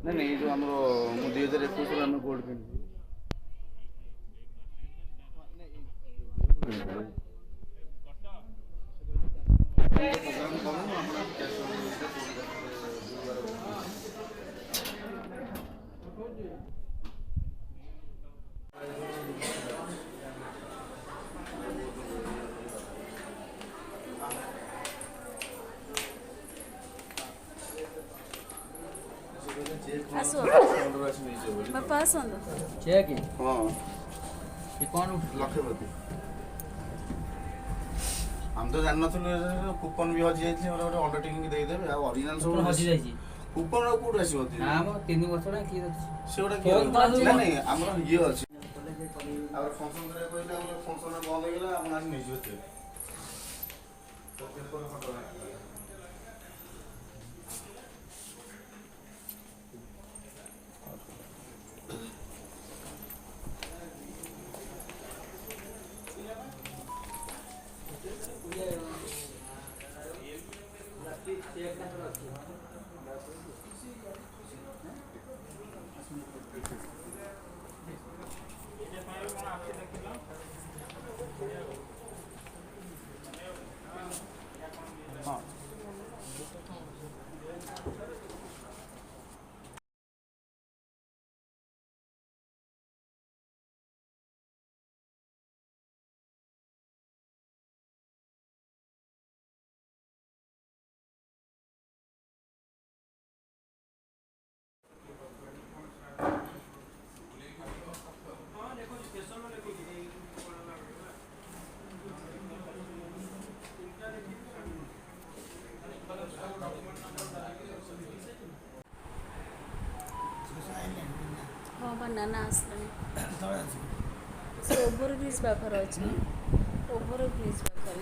नहीं नहीं जो आम 2021 आम गोल्ड किन आसो बापा आसंदो चेक हाँ ये कौन उठ लक्षपति हम तो जान कूपन भी हजि जाइए गोटे अंडरटेकिंग देदेवे ऑरिजिनल सब हजि जाइए कूपन और कोड आसी ना मो 3 वर्ष ना की से गोटे फोन नहीं नहीं हमर ये अछि और फंक्शन करे कहले हमर फंक्शन बंद हो गेला हम आज नहीं जोते तो पेपर फोटो हाँ बनाना आसलानी से ओभर ब्रिज पाखर अच्छे ओभर ब्रिज पाखर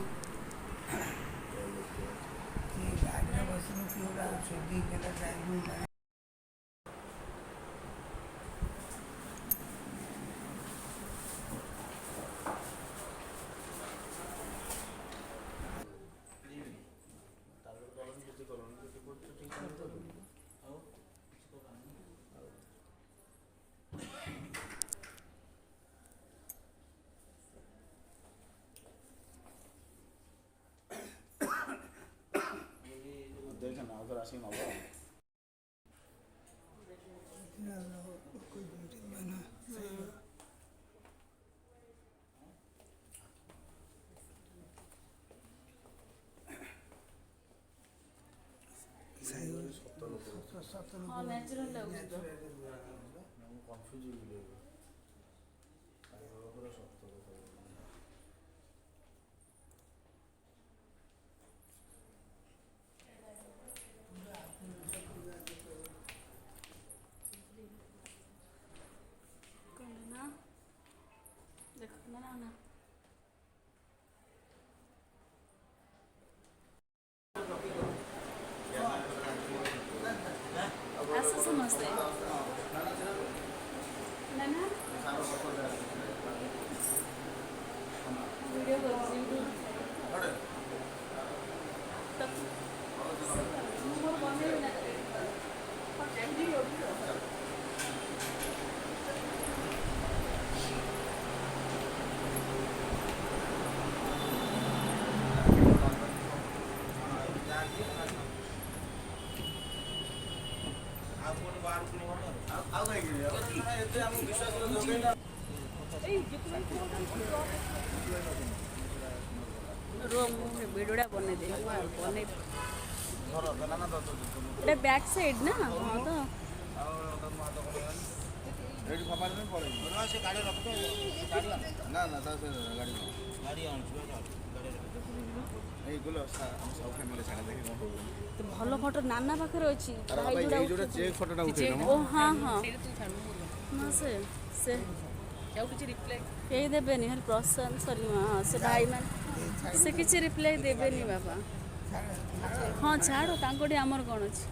देखना उधर आसी न हाँ नेचुरल लगुच तो कन्फ्यूज ना देख ना ना आस समस्ते ना ना वीडियो कर वीडियोटा बने दे बने एटा बैक साइड ना हां तो रेडी फपाल में पड़े ना से गाड़ी रख दो ना ना ता से गाड़ी गाड़ी आन ए गुलो सब फैमिली छाड़ा देखि तो भलो फोटो नाना पाखर अछि भाई जोड़ा चेक फोटोटा उठे ओ हां हां ना से ସେ ଆଉ କିଛି ରିପ୍ଲାଏ କେହି ଦେବେନି ଖାଲି ପ୍ରଶାନ୍ତ ସରି ହଁ ସେ ଭାଇମାନେ ସେ କିଛି ରିପ୍ଲାଏ ଦେବେନି ବାପା। ହଁ ଛାଡ଼ ତାଙ୍କଠି ଆମର କ'ଣ ଅଛି।